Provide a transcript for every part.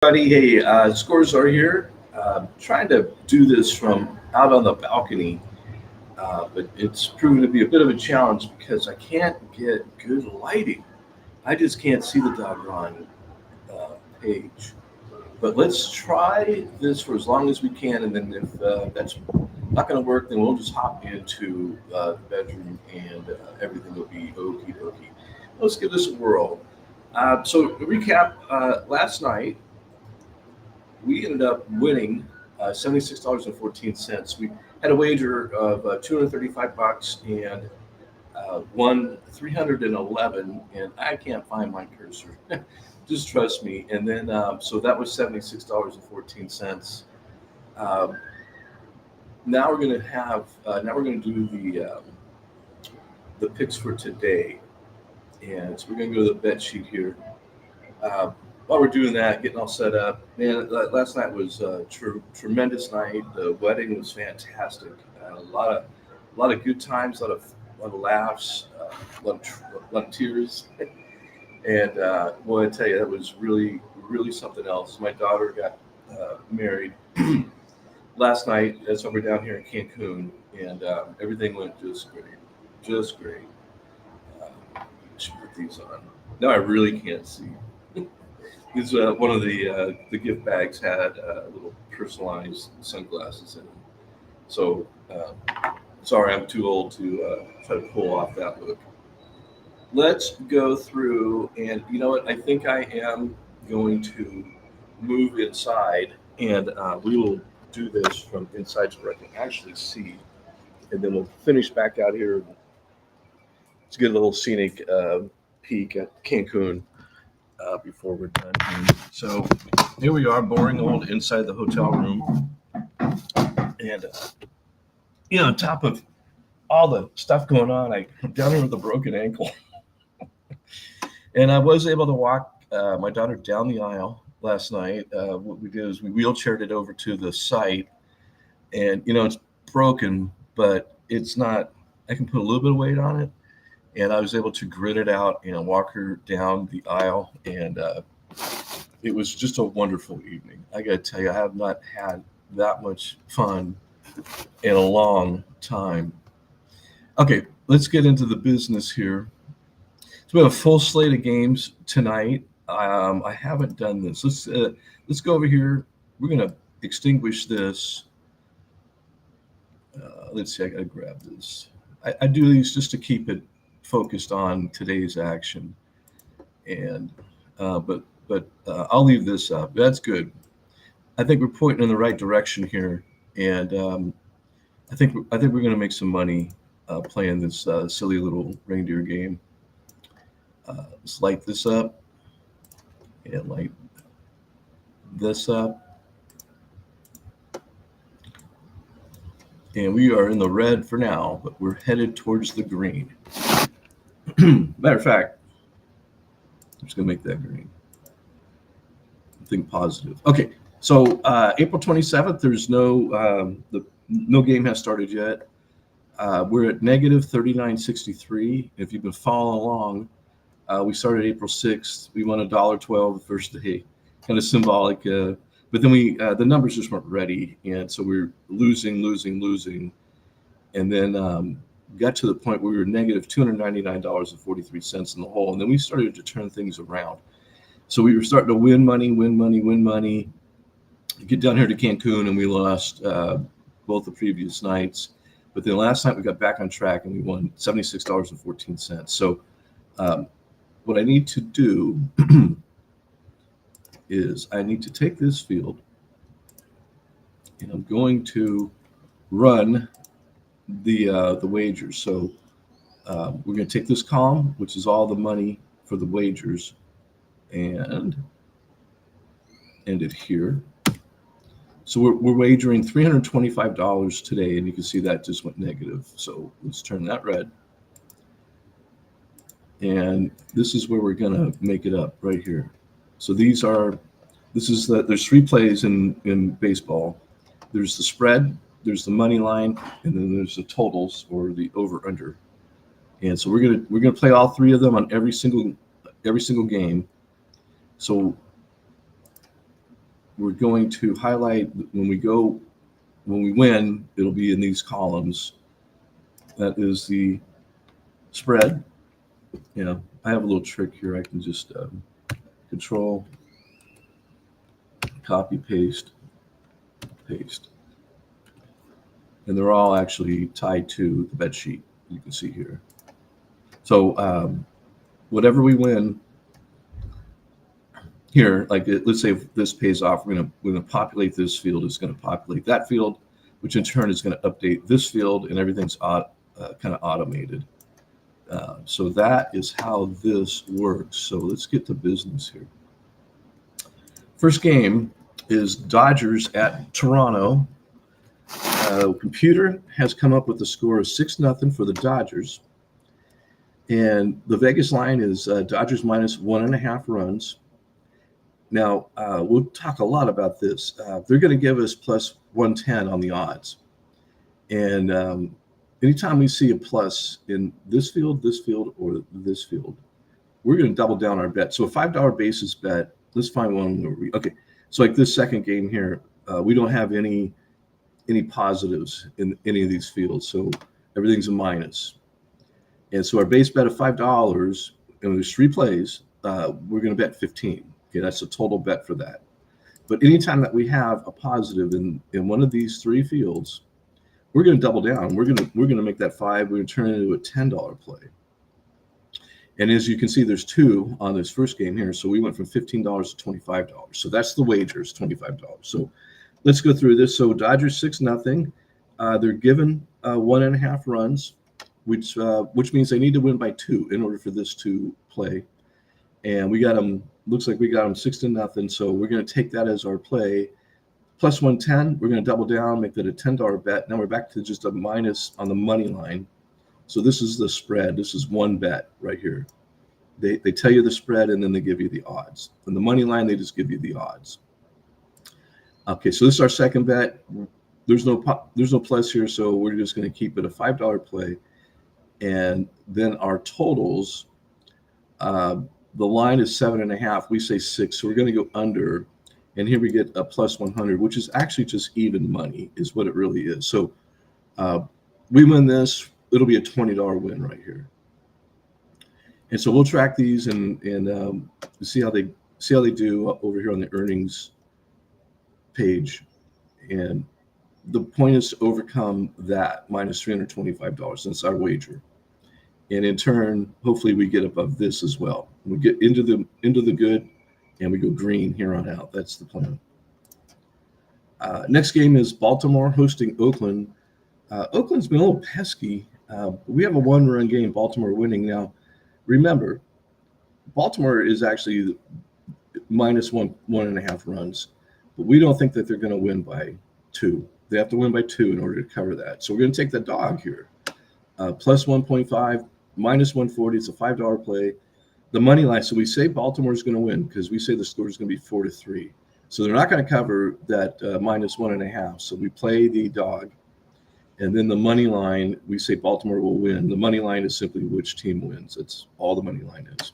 Buddy, hey, ScoreCzar here. Trying to do this from out on the balcony, but it's proven to be a bit of a challenge because I can't get good lighting. I just can't see the doggone page. But let's try this for as long as we can, and then if that's not going to work, then we'll just hop into the bedroom and everything will be okie dokie. Let's give this a whirl. So, to recap, last night we ended up winning $76.14. We had a wager of $235 and won 311, and I can't find my cursor. Just trust me. And then so that was $76.14. Um, Now we're gonna have now we're gonna do the picks for today, and so we're gonna go to the bet sheet here. Uh, while we're doing that, getting all set up, man, last night was a tremendous night. The wedding was fantastic. A lot of good times, a lot of laughs, a lot of tears, and boy, I tell you, that was really something else. My daughter got married last night. That's why we're down here in Cancun, and everything went just great. Should put these on. Now I really can't see. This one of the gift bags had little personalized sunglasses in it. So sorry, I'm too old to try to pull off that look. Let's go through, and you know what? I think I am going to move inside, and we will do this from inside so I can actually see, and then we'll finish back out here to get a little scenic peek at Cancun before we're done here. So here we are, boring old inside the hotel room, and on top of all the stuff going on, I'm down here with a broken ankle, and I was able to walk my daughter down the aisle last night. What we did is we wheelchaired it over to the site, and it's broken, but it's not. I can put a little bit of weight on it, and I was able to grit it out and walk her down the aisle, and it was just a wonderful evening. I got to tell you, I have not had that much fun in a long time. Okay, let's get into the business here. So we have a full slate of games tonight. I haven't done this. Let's go over here. We're gonna extinguish this. Let's see. I gotta grab this. I do these just to keep it focused on today's action, and but I'll leave this up. That's good. I think we're pointing in the right direction here, and I think we're gonna make some money playing this silly little reindeer game. Let's light this up and light this up. And we are in the red for now, but we're headed towards the green. Matter of fact, I'm just going to make that green. Think positive. Okay, so April 27th, there's no game has started yet. We're at negative 39.63. If you've been following along, we started April 6th. We won $1.12 the first day, kind of symbolic. But then the numbers just weren't ready, and so we were losing, and then got to the point where we were negative $299.43 in the hole, and then we started to turn things around. So we were starting to win money. Get down here to Cancun, and we lost both the previous nights. But then last night we got back on track, and we won $76.14. So what I need to do is I need to take this field, and I'm going to run the wagers. So we're going to take this column, which is all the money for the wagers, and end it here. So we're wagering $325 today, and you can see that just went negative. So let's turn that red. And this is where we're going to make it up right here. So there's three plays in baseball. There's the spread, there's the money line, and then there's the totals or the over under. And so we're gonna play all three of them on every single game. So we're going to highlight when we win, it'll be in these columns. That is the spread. I have a little trick here. I can just control, copy, paste. And they're all actually tied to the bet sheet, you can see here. So whatever we win here, like let's say if this pays off, we're gonna populate this field. It's going to populate that field, which in turn is going to update this field, and everything's kind of automated. So that is how this works. So let's get to business here. First game is Dodgers at Toronto. Computer has come up with a score of 6-0 for the Dodgers. And the Vegas line is Dodgers minus 1.5 runs. Now, we'll talk a lot about this. They're going to give us plus 110 on the odds. And anytime we see a plus in this field, or this field, we're going to double down our bet. So a $5 basis bet, let's find one where okay. So like this second game here, we don't have any positives in any of these fields. So everything's a minus. And so our base bet of $5, and there's 3 plays, we're going to bet 15. Okay, that's a total bet for that. But anytime that we have a positive in one of these 3 fields, we're going to double down. We're going to make that 5. We're going to turn it into a $10 play. And as you can see, there's 2 on this first game here. So we went from $15 to $25. So that's the wagers, $25. So let's go through this. So Dodgers 6-0. They're given 1.5 runs, which means they need to win by 2 in order for this to play. And we got them. Looks like we got them 6-0. So we're going to take that as our play. Plus 110. We're going to double down, make that a $10 bet. Now we're back to just a minus on the money line. So this is the spread. This is one bet right here. They tell you the spread, and then they give you the odds. And the money line, they just give you the odds. Okay, so this is our second bet. There's no plus here, so we're just going to keep it a $5 play. And then our totals, the line is 7.5. We say 6, so we're going to go under. And here we get a plus 100, which is actually just even money, is what it really is. So we win this, it'll be a $20 win right here. And so we'll track these and see how they do over here on the earnings page. And the point is to overcome that minus $325. That's our wager. And in turn, hopefully we get above this as well. We get into the good, and we go green here on out. That's the plan. Next game is Baltimore hosting Oakland. Oakland's been a little pesky. We have a 1-run game, Baltimore winning. Now, remember, Baltimore is actually minus 1.5 runs, but we don't think that they're going to win by 2. They have to win by 2 in order to cover that. So we're going to take the dog here. Plus 1.5, minus 140. It's a $5 play. The money line, so we say Baltimore is going to win because we say the score is going to be 4-3. So they're not going to cover that minus 1.5. So we play the dog. And then the money line, we say Baltimore will win. The money line is simply which team wins. That's all the money line is.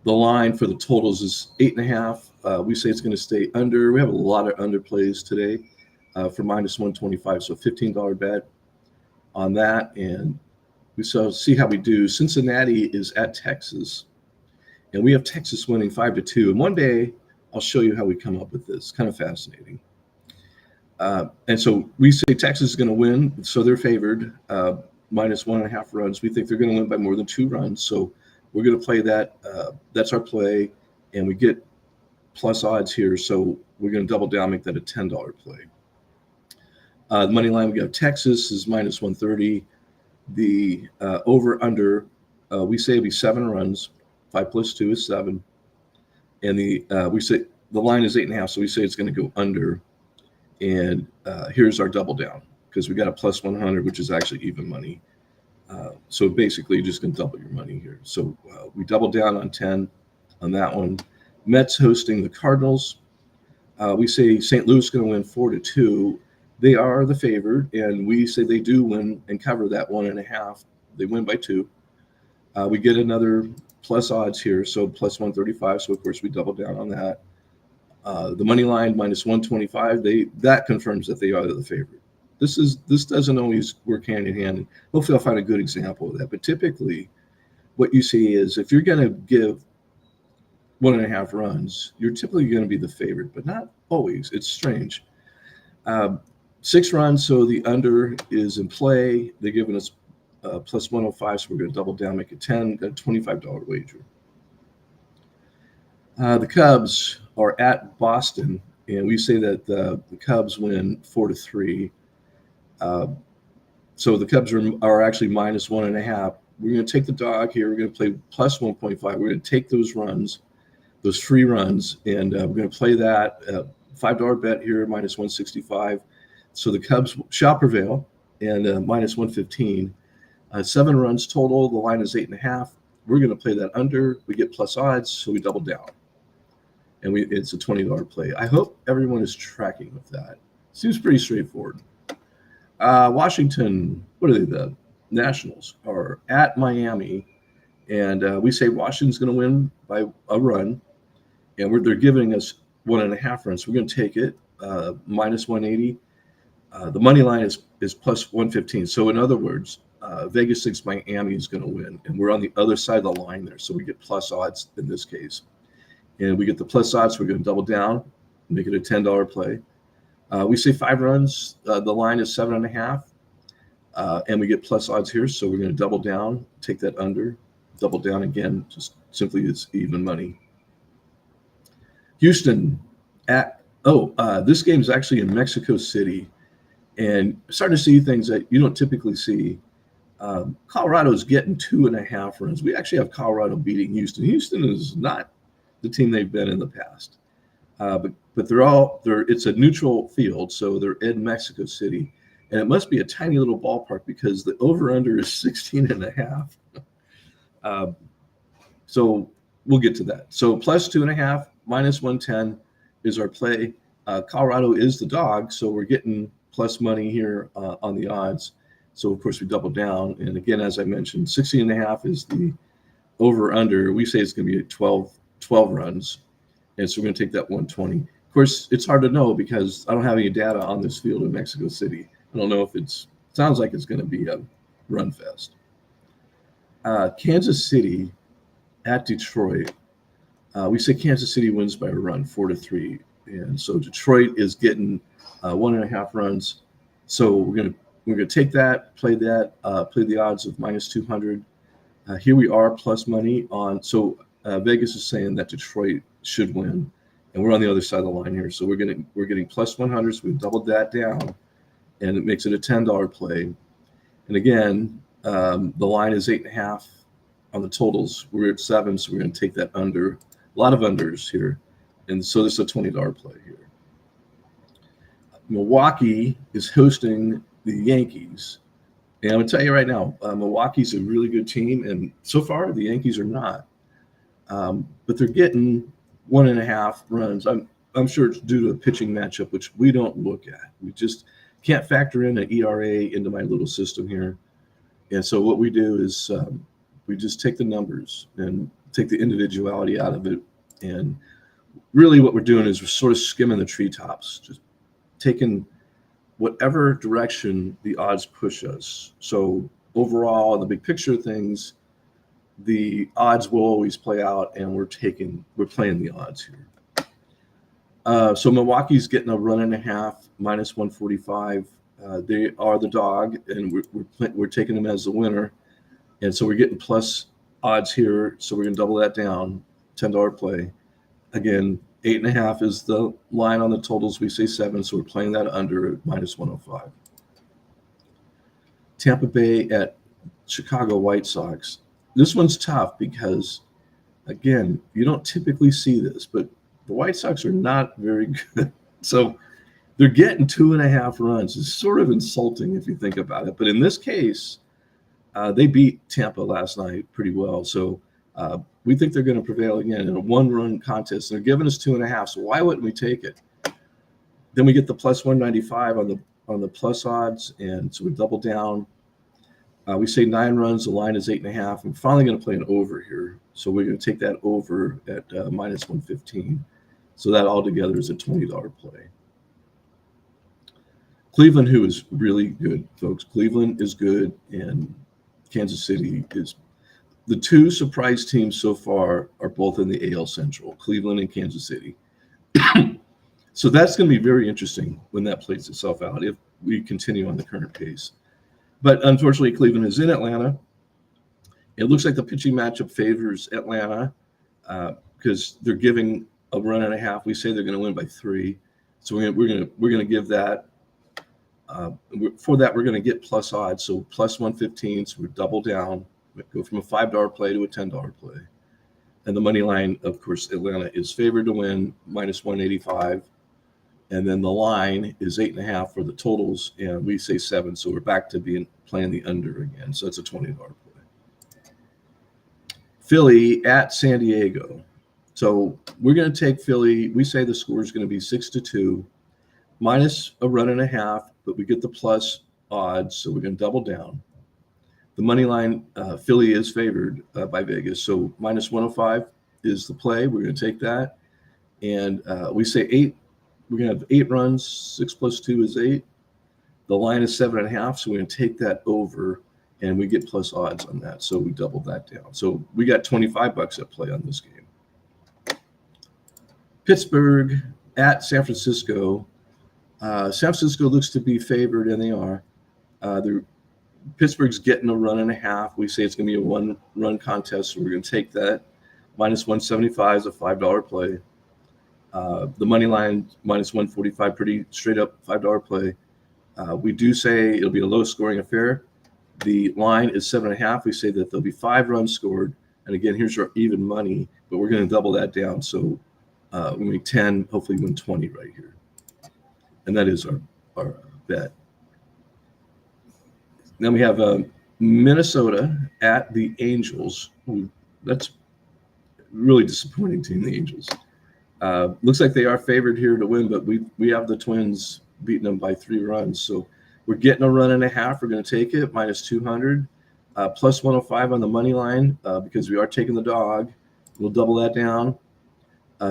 The line for the totals is 8.5. We say it's going to stay under. We have a lot of under plays today for minus 125. So $15 bet on that. And we see how we do. Cincinnati is at Texas. And we have Texas winning 5-2. And one day I'll show you how we come up with this. Kind of fascinating. And so we say Texas is going to win, so they're favored minus 1.5 runs. We think they're going to win by more than 2 runs, so we're going to play that. That's our play, and we get plus odds here, so we're going to double down, make that a $10 play. The money line, we got Texas is minus 130. The over/under, we say it'll be 7 runs. 5 plus 2 is 7, and we say the line is 8.5, so we say it's going to go under. And here's our double down because we got a plus 100, which is actually even money. So basically, you're just going to double your money here. So we double down on 10 on that one. Mets hosting the Cardinals. We say St. Louis is going to win 4-2. They are the favored, and we say they do win and cover that 1.5. They win by 2. We get another plus odds here, so plus 135. So of course we double down on that. The money line minus 125, that confirms that they are the favorite. This doesn't always work hand in hand. Hopefully I'll find a good example of that. But typically what you see is if you're going to give 1.5 runs, you're typically going to be the favorite, but not always. It's strange. 6 runs, so the under is in play. They're giving us plus 105, so we're going to double down, make it 10, got a $25 wager. The Cubs are at Boston, and we say that the Cubs win 4-3. So the Cubs are actually minus 1.5. We're going to take the dog here. We're going to play plus 1.5. We're going to take those runs, those free runs, and we're going to play that $5 bet here, minus 165. So the Cubs shall prevail, and minus 115. 7 runs total. The line is 8.5. We're going to play that under. We get plus odds, so we double down. And it's a $20 play. I hope everyone is tracking with that. Seems pretty straightforward. Washington, what are they? The Nationals are at Miami, and we say Washington's going to win by a run, and they're giving us 1.5 runs. So we're going to take it, minus 180. The money line is plus 115. So in other words, Vegas thinks Miami is going to win, and we're on the other side of the line there. So we get plus odds in this case. And we get the plus odds, so we're going to double down, make it a $10 play. We say 5 runs. The line is 7.5, and we get plus odds here, so we're going to double down, take that under, double down again, just simply is even money. Houston this game is actually in Mexico City, and starting to see things that you don't typically see. Colorado's getting 2.5 runs. We actually have Colorado beating Houston. Houston is not the team they've been in the past. But it's a neutral field, so they're in Mexico City, and it must be a tiny little ballpark because the over-under is 16.5. So we'll get to that. So plus 2.5, minus 110 is our play. Colorado is the dog, so we're getting plus money here on the odds. So of course we double down, and again, as I mentioned, 16.5 is the over-under. We say it's going to be 12 runs. And so we're going to take that 120. Of course, it's hard to know because I don't have any data on this field in Mexico City. I don't know if sounds like it's going to be a run fest. Kansas City at Detroit. We say Kansas City wins by a run, 4-3. And so Detroit is getting 1.5 runs. So we're going to take that, play the odds of minus 200. Here we are plus money on. So Vegas is saying that Detroit should win, and we're on the other side of the line here. So we're getting plus 100. So we doubled that down, and it makes it a $10 play. And again, the line is 8.5 on the totals. We're at 7, so we're going to take that under. A lot of unders here, and so this is a $20 play here. Milwaukee is hosting the Yankees, and I'm going to tell you right now, Milwaukee's a really good team, and so far the Yankees are not. But they're getting 1.5 runs. I'm sure it's due to a pitching matchup, which we don't look at. We just can't factor in an ERA into my little system here. And so what we do is we just take the numbers and take the individuality out of it. And really what we're doing is we're sort of skimming the treetops, just taking whatever direction the odds push us. So overall, in the big picture of things, the odds will always play out, and we're playing the odds here. So Milwaukee's getting a 1.5, minus 145. They are the dog, and we're taking them as the winner, and so we're getting plus odds here. So we're going to double that down, $10 play. Again, 8.5 is the line on the totals. We say 7, so we're playing that under at minus 105. Tampa Bay at Chicago White Sox. This one's tough because, again, you don't typically see this, but the White Sox are not very good. So they're getting 2.5 runs. It's sort of insulting if you think about it. But in this case, they beat Tampa last night pretty well. So we think they're going to prevail again in a 1-run contest. They're giving us 2.5, so why wouldn't we take it? Then we get the plus 195 on the plus odds, and so we double down. We say 9 runs. The line is 8.5. I'm finally going to play an over here. So we're going to take that over at minus 115. So that altogether is a $20 play. Cleveland, who is really good, folks. Cleveland is good, and Kansas City is. The two surprise teams so far are both in the AL Central, Cleveland and Kansas City. So that's going to be very interesting when that plays itself out if we continue on the current pace. But unfortunately, Cleveland is in Atlanta. It looks like the pitching matchup favors Atlanta because they're giving a run and a half. We say they're going to win by 3, so we're going to give that. For that, we're going to get plus odds, so plus 115. So we double down, we go from a $5 play to a $10 play. And the money line, of course, Atlanta is favored to win, minus 185. And then the line is 8.5 for the totals, and we say 7. So we're back to playing the under again. So it's a $20 play. Philly at San Diego. So we're going to take Philly. We say the score is going to be 6-2, minus a run and a half, but we get the plus odds, so we're going to double down. The money line, Philly is favored by Vegas, so minus 105 is the play. We're going to take that. And we say 8. We're going to have 8 runs. 6 plus 2 is 8. The line is 7.5, so we're going to take that over, and we get plus odds on that. So we double that down. So we got $25 at play on this game. Pittsburgh at San Francisco. San Francisco looks to be favored, and they are. Pittsburgh's getting a run and a half. We say it's going to be a 1-run contest, so we're going to take that. Minus 175 is a $5 play. The money line, minus 145, pretty straight up $5 play. We do say it'll be a low-scoring affair. The line is 7.5. We say that there'll be 5 runs scored. And again, here's our even money, but we're going to double that down. So we make 10, hopefully win 20 right here. And that is our bet. Then we have Minnesota at the Angels. That's really disappointing team, the Angels. Looks like they are favored here to win, but we have the Twins beating them by 3 runs. So we're getting a run and a half. We're going to take it, minus 200. Plus 105 on the money line because we are taking the dog. We'll double that down.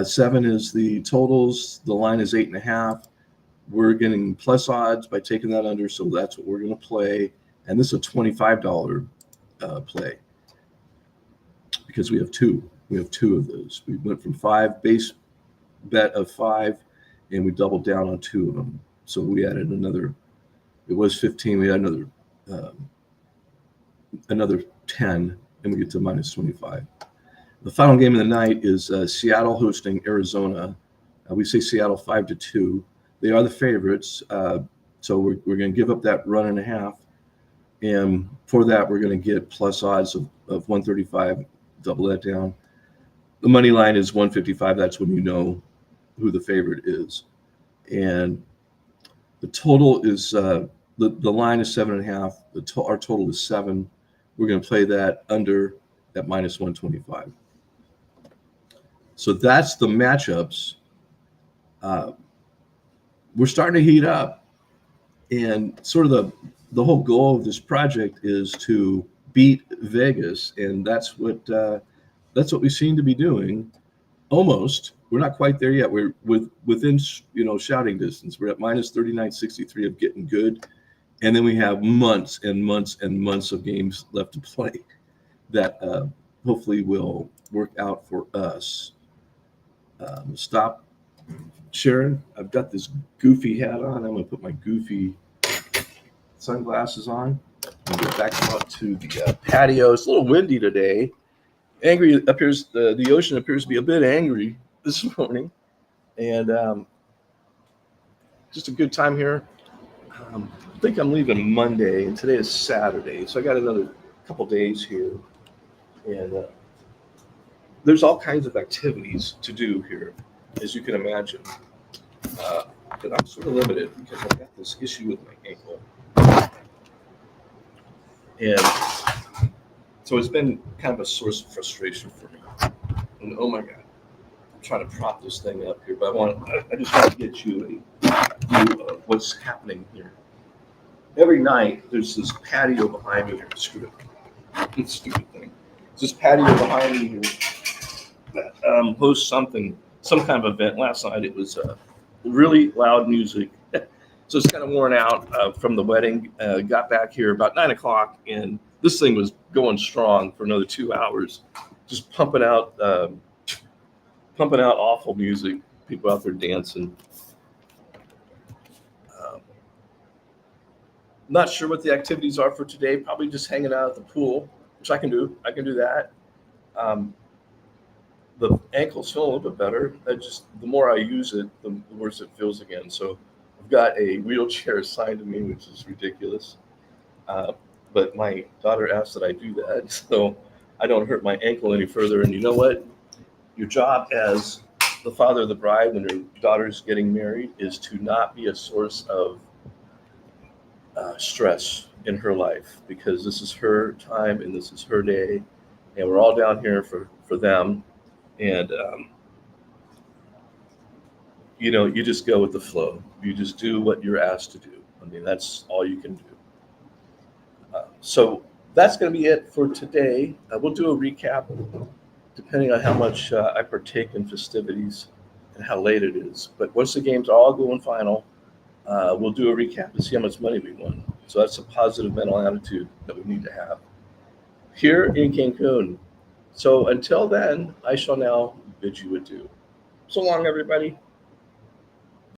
7 is the totals. The line is 8.5. We're getting plus odds by taking that under, so that's what we're going to play. And this is a $25 play because we have 2. We have 2 of those. We went from 5 base bet of 5, and we doubled down on 2 of them. So we added another. It was 15. We had another 10, and we get to minus 25. The final game of the night is Seattle hosting Arizona. We say Seattle 5-2. They are the favorites, so we're going to give up that run and a half. And for that, we're going to get plus odds of 135, double that down. The money line is 155. That's when you know who the favorite is. And the total is, the line is 7.5. Our total is 7. We're going to play that under at minus 125. So that's the matchups. We're starting to heat up. And sort of the whole goal of this project is to beat Vegas, and that's what we seem to be doing. Almost. We're not quite there yet. We're within shouting distance. We're at minus 39.63 of getting good, and then we have months and months and months of games left to play that hopefully will work out for us. Stop sharing. I've got this goofy hat on. I'm going to put my goofy sunglasses on and get back out to the patio. It's a little windy today. The ocean appears to be a bit angry this morning, and just a good time here. I think I'm leaving Monday, and today is Saturday, so I got another couple days here, and there's all kinds of activities to do here, as you can imagine. But I'm sort of limited because I've got this issue with my ankle. And so it's been kind of a source of frustration for me. And oh my God, I'm trying to prop this thing up here, but I just want to get you a view of what's happening here. Every night, there's this patio behind me here. Screw it. Stupid thing. There's this patio behind me here that hosts something some kind of event. Last night it was really loud music. So it's kind of worn out from the wedding. Got back here about 9 o'clock, and this thing was going strong for another 2 hours, just pumping out awful music. People out there dancing. Not sure what the activities are for today. Probably just hanging out at the pool, which I can do. I can do that. The ankles feel a little bit better. The more I use it, the worse it feels again. So I've got a wheelchair assigned to me, which is ridiculous. But my daughter asked that I do that, so I don't hurt my ankle any further. And you know what? Your job as the father of the bride when your daughter's getting married is to not be a source of stress in her life, because this is her time and this is her day, and we're all down here for them. And you just go with the flow. You just do what you're asked to do. I mean, that's all you can do. So that's going to be it for today. We'll do a recap depending on how much I partake in festivities and how late it is. But once the games all go in final, we'll do a recap to see how much money we won. So that's a positive mental attitude that we need to have here in Cancun. So until then, I shall now bid you adieu. So long, everybody.